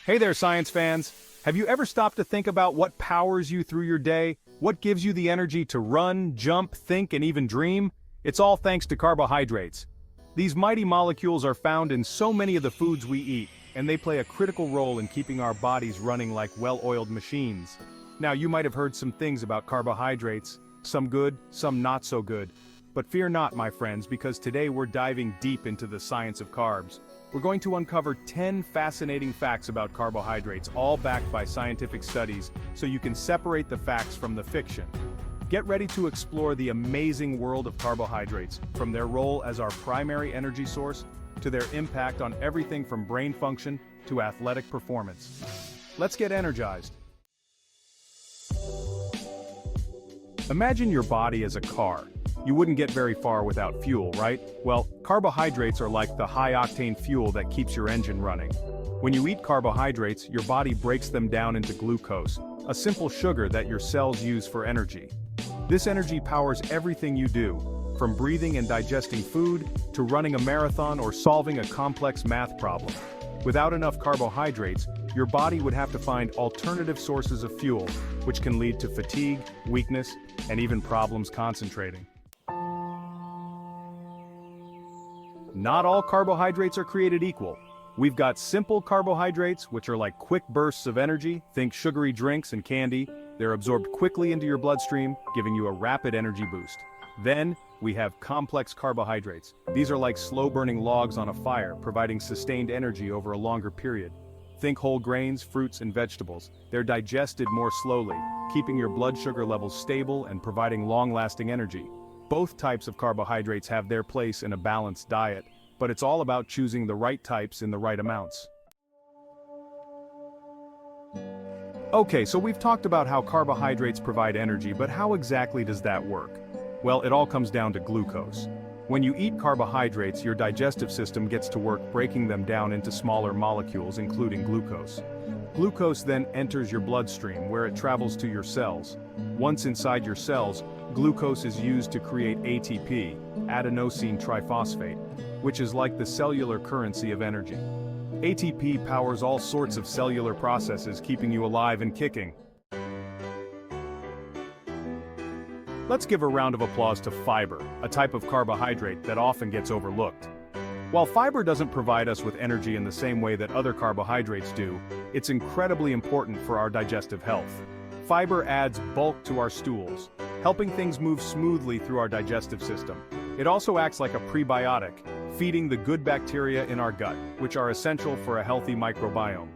Hey there, science fans! Have you ever stopped to think about what powers you through your day? What gives you the energy to run, jump, think, and even dream? It's all thanks to carbohydrates. These mighty molecules are found in so many of the foods we eat, and they play a critical role in keeping our bodies running like well-oiled machines. Now, you might have heard some things about carbohydrates, some good, some not so good. But fear not, my friends, because today we're diving deep into the science of carbs. We're going to uncover 10 fascinating facts about carbohydrates, all backed by scientific studies, so you can separate the facts from the fiction. Get ready to explore the amazing world of carbohydrates, from their role as our primary energy source, to their impact on everything from brain function to athletic performance. Let's get energized. Imagine your body as a car. You wouldn't get very far without fuel, right? Well, carbohydrates are like the high-octane fuel that keeps your engine running. When you eat carbohydrates, your body breaks them down into glucose, a simple sugar that your cells use for energy. This energy powers everything you do, from breathing and digesting food, to running a marathon or solving a complex math problem. Without enough carbohydrates, your body would have to find alternative sources of fuel, which can lead to fatigue, weakness, and even problems concentrating. Not all carbohydrates are created equal. We've got simple carbohydrates, which are like quick bursts of energy. Think sugary drinks and candy. They're absorbed quickly into your bloodstream, giving you a rapid energy boost. Then, we have complex carbohydrates. These are like slow-burning logs on a fire, providing sustained energy over a longer period. Think whole grains, fruits, and vegetables. They're digested more slowly, keeping your blood sugar levels stable and providing long-lasting energy. Both types of carbohydrates have their place in a balanced diet, but it's all about choosing the right types in the right amounts. Okay, so we've talked about how carbohydrates provide energy, but how exactly does that work? Well, it all comes down to glucose. When you eat carbohydrates, your digestive system gets to work breaking them down into smaller molecules, including glucose. Glucose then enters your bloodstream, where it travels to your cells. Once inside your cells, glucose is used to create ATP, adenosine triphosphate, which is like the cellular currency of energy. ATP powers all sorts of cellular processes, keeping you alive and kicking. Let's give a round of applause to fiber, a type of carbohydrate that often gets overlooked. While fiber doesn't provide us with energy in the same way that other carbohydrates do, it's incredibly important for our digestive health. Fiber adds bulk to our stools, helping things move smoothly through our digestive system. It also acts like a prebiotic, feeding the good bacteria in our gut, which are essential for a healthy microbiome.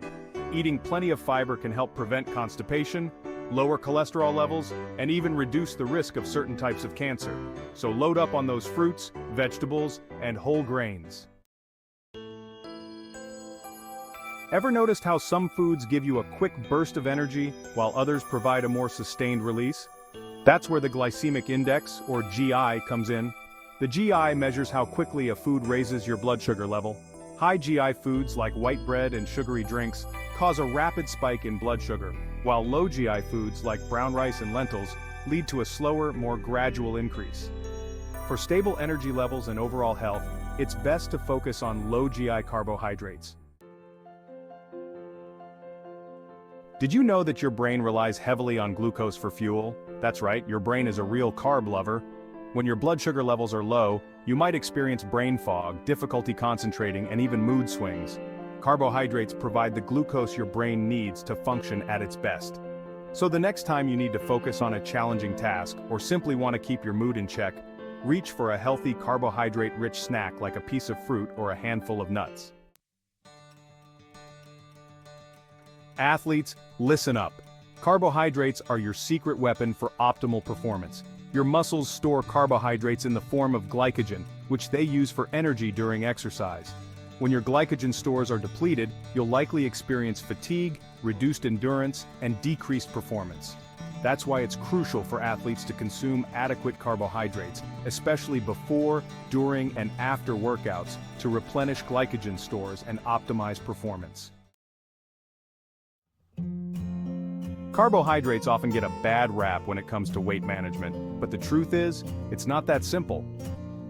Eating plenty of fiber can help prevent constipation, lower cholesterol levels, and even reduce the risk of certain types of cancer. So load up on those fruits, vegetables, and whole grains. Ever noticed how some foods give you a quick burst of energy, while others provide a more sustained release? That's where the glycemic index, or GI, comes in. The GI measures how quickly a food raises your blood sugar level. High GI foods like white bread and sugary drinks cause a rapid spike in blood sugar, while low GI foods like brown rice and lentils lead to a slower, more gradual increase. For stable energy levels and overall health, it's best to focus on low GI carbohydrates. Did you know that your brain relies heavily on glucose for fuel? That's right, your brain is a real carb lover. When your blood sugar levels are low, you might experience brain fog, difficulty concentrating, and even mood swings. Carbohydrates provide the glucose your brain needs to function at its best. So the next time you need to focus on a challenging task, or simply want to keep your mood in check, reach for a healthy carbohydrate-rich snack like a piece of fruit or a handful of nuts. Athletes, listen up. Carbohydrates are your secret weapon for optimal performance. Your muscles store carbohydrates in the form of glycogen, which they use for energy during exercise. When your glycogen stores are depleted, you'll likely experience fatigue, reduced endurance, and decreased performance. That's why it's crucial for athletes to consume adequate carbohydrates, especially before, during, and after workouts, to replenish glycogen stores and optimize performance. Carbohydrates often get a bad rap when it comes to weight management, but the truth is, it's not that simple.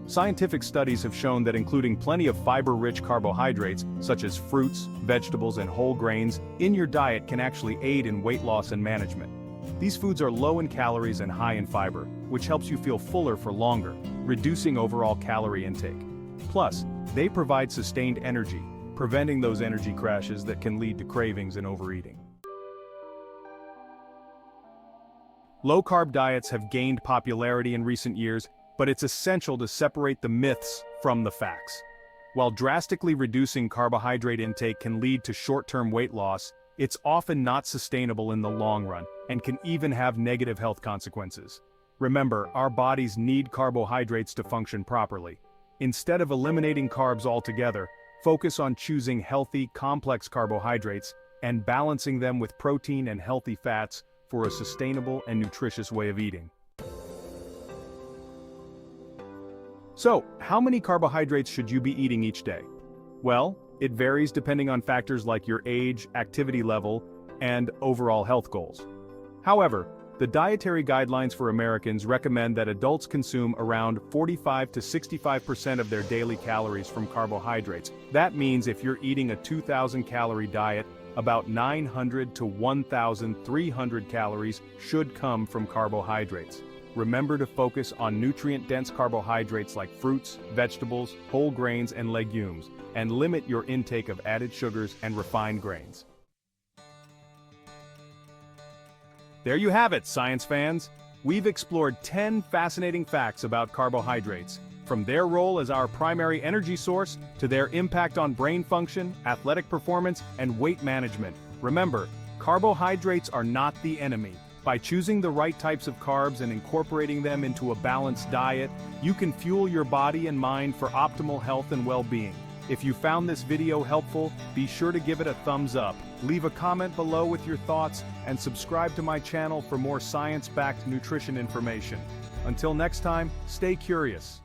Scientific studies have shown that including plenty of fiber-rich carbohydrates, such as fruits, vegetables, and whole grains, in your diet can actually aid in weight loss and management. These foods are low in calories and high in fiber, which helps you feel fuller for longer, reducing overall calorie intake. Plus, they provide sustained energy, preventing those energy crashes that can lead to cravings and overeating. Low-carb diets have gained popularity in recent years, but it's essential to separate the myths from the facts. While drastically reducing carbohydrate intake can lead to short-term weight loss, it's often not sustainable in the long run and can even have negative health consequences. Remember, our bodies need carbohydrates to function properly. Instead of eliminating carbs altogether, focus on choosing healthy, complex carbohydrates and balancing them with protein and healthy fats for a sustainable and nutritious way of eating. So, how many carbohydrates should you be eating each day? Well, it varies depending on factors like your age, activity level, and overall health goals. However, the dietary guidelines for Americans recommend that adults consume around 45 to 65% of their daily calories from carbohydrates. That means if you're eating a 2,000 calorie diet, about 900 to 1,300 calories should come from carbohydrates. Remember to focus on nutrient-dense carbohydrates like fruits, vegetables, whole grains, and legumes, and limit your intake of added sugars and refined grains. There you have it, science fans. We've explored 10 fascinating facts about carbohydrates, from their role as our primary energy source to their impact on brain function, athletic performance, and weight management. Remember, carbohydrates are not the enemy. By choosing the right types of carbs and incorporating them into a balanced diet, you can fuel your body and mind for optimal health and well-being. If you found this video helpful, be sure to give it a thumbs up, leave a comment below with your thoughts, and subscribe to my channel for more science-backed nutrition information. Until next time, stay curious.